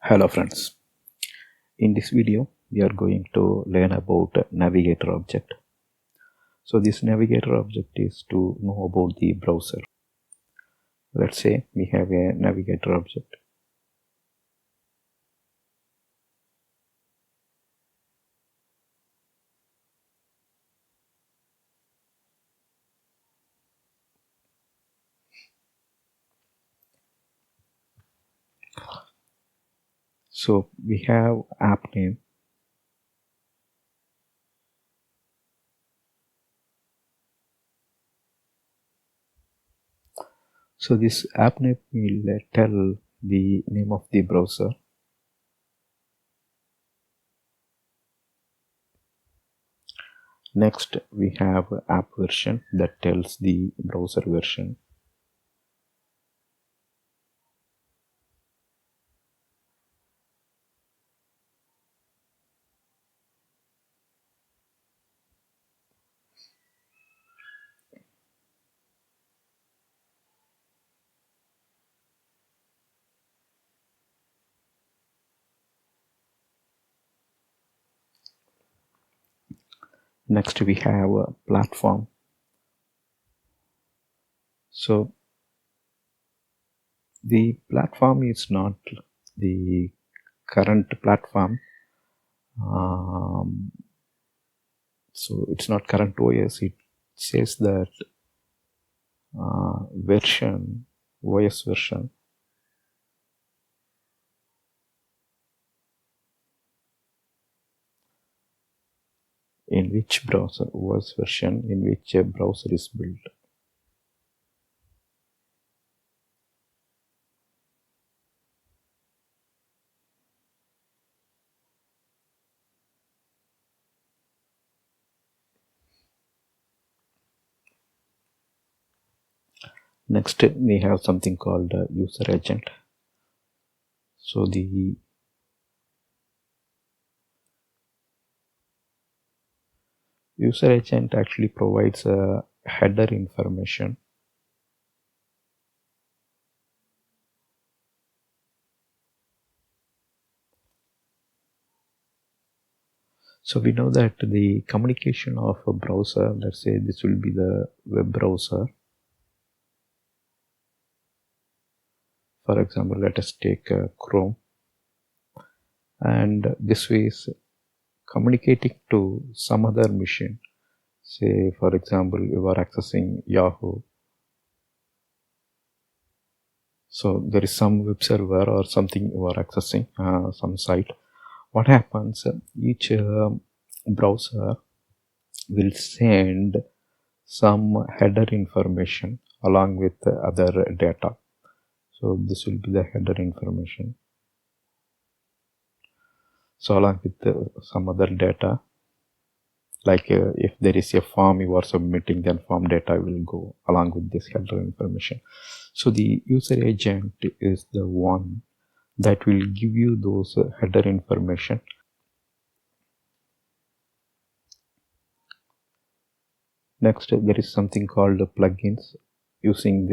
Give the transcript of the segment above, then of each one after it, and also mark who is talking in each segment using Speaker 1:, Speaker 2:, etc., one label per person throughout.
Speaker 1: Hello friends, in this video we are going to learn about Navigator object. So this Navigator object is to know about the browser. Let's say we have a Navigator object. So we have app name. So this app name will tell the name of the browser. Next we have app version that tells the browser version. Next we have a platform. So the platform is not the current platform. So it's not current OS. It says that version, OS version. In which browser, OS version in which a browser is built. Next we have something called user agent. So the user agent actually provides a header information. So we know that the communication of a browser, let's say this will be the web browser. For example, let us take Chrome, and this way is communicating to some other machine. Say for example you are accessing Yahoo, so there is some web server or something you are accessing, some site. What happens, each browser will send some header information along with other data. So this will be the header information. So along with some other data, like if there is a form you are submitting, then form data will go along with this header information. So the user agent is the one that will give you those header information. Next there is something called plugins. Using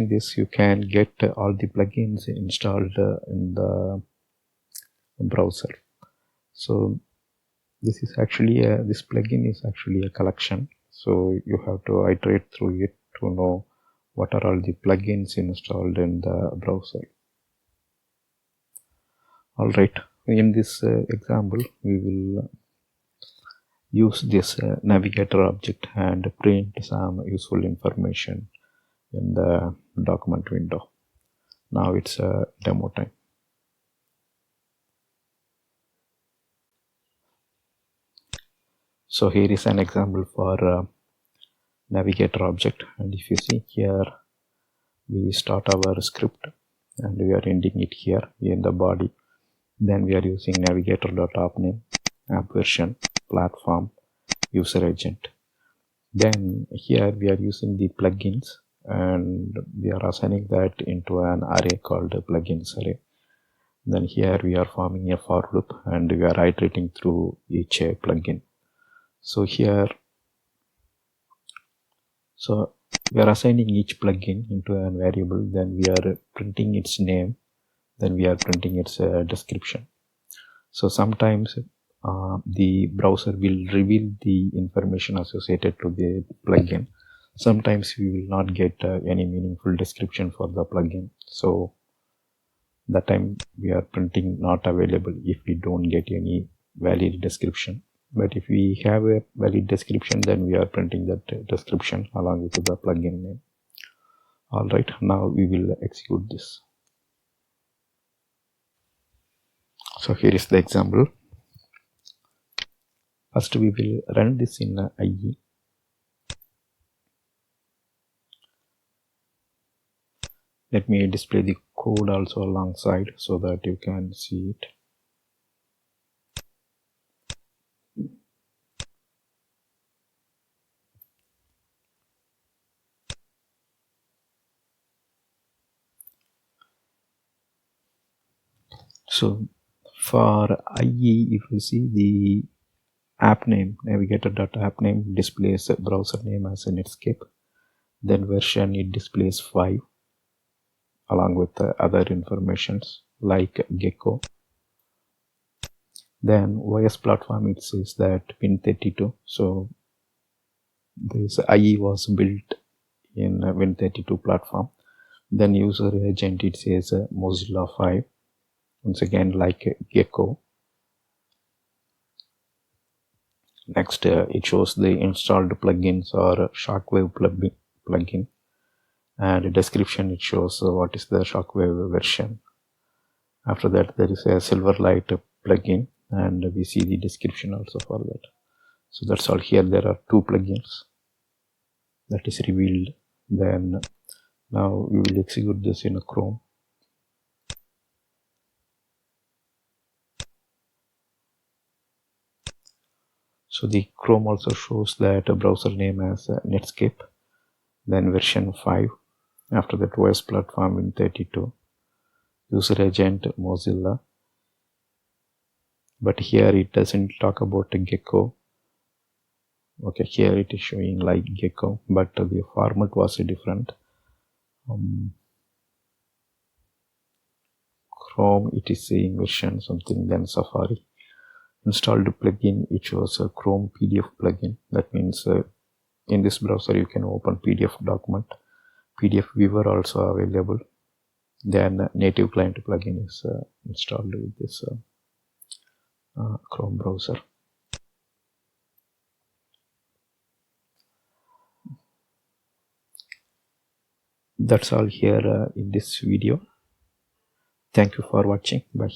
Speaker 1: this you can get all the plugins installed in the browser. So this is actually this plugin is actually a collection, so you have to iterate through it to know what are all the plugins installed in the browser. Alright, in this example we will use this navigator object and print some useful information in the document window. Now it's demo time. So here is an example for navigator object, and if you see here, we start our script and we are ending it here in the body. Then we are using navigator.app name, app version, platform, user agent. Then here we are using the plugins and we are assigning that into an array called plugins array. Then here we are forming a for loop and we are iterating through each plugin. So here, so we are assigning each plugin into a variable, then we are printing its name, then we are printing its description. So sometimes the browser will reveal the information associated to the plugin. Sometimes we will not get any meaningful description for the plugin. So that time we are printing not available if we don't get any valid description. But if we have a valid description, then we are printing that description along with the plugin name. All right, now we will execute this. So here is the example. First we will run this in IE. Let me display the code also alongside so that you can see it. So for IE, if you see the app name, navigator.app name displays a browser name as a Netscape. Then version, it displays 5 along with other informations like Gecko. Then OS platform, it says that Win32. So this IE was built in Win32 platform. Then user agent, it says Mozilla 5. Once again, like Gecko. Next, it shows the installed plugins or Shockwave plugin. And description, it shows what is the Shockwave version. After that, there is a Silverlight plugin, and we see the description also for that. So that's all. Here there are 2 plugins that is revealed. Then now we will execute this in a Chrome. So the Chrome also shows that a browser name as Netscape, then version 5. After that, OS platform Win32, user agent Mozilla. But here it doesn't talk about a Gecko. Okay, here it is showing like Gecko, but the format was different. Chrome, it is saying version something, then Safari. Installed plugin, it shows a Chrome PDF plugin. That means in this browser you can open PDF document. PDF viewer also available. Then native client plugin is installed with this Chrome browser. That's all here in this video. Thank you for watching. Bye.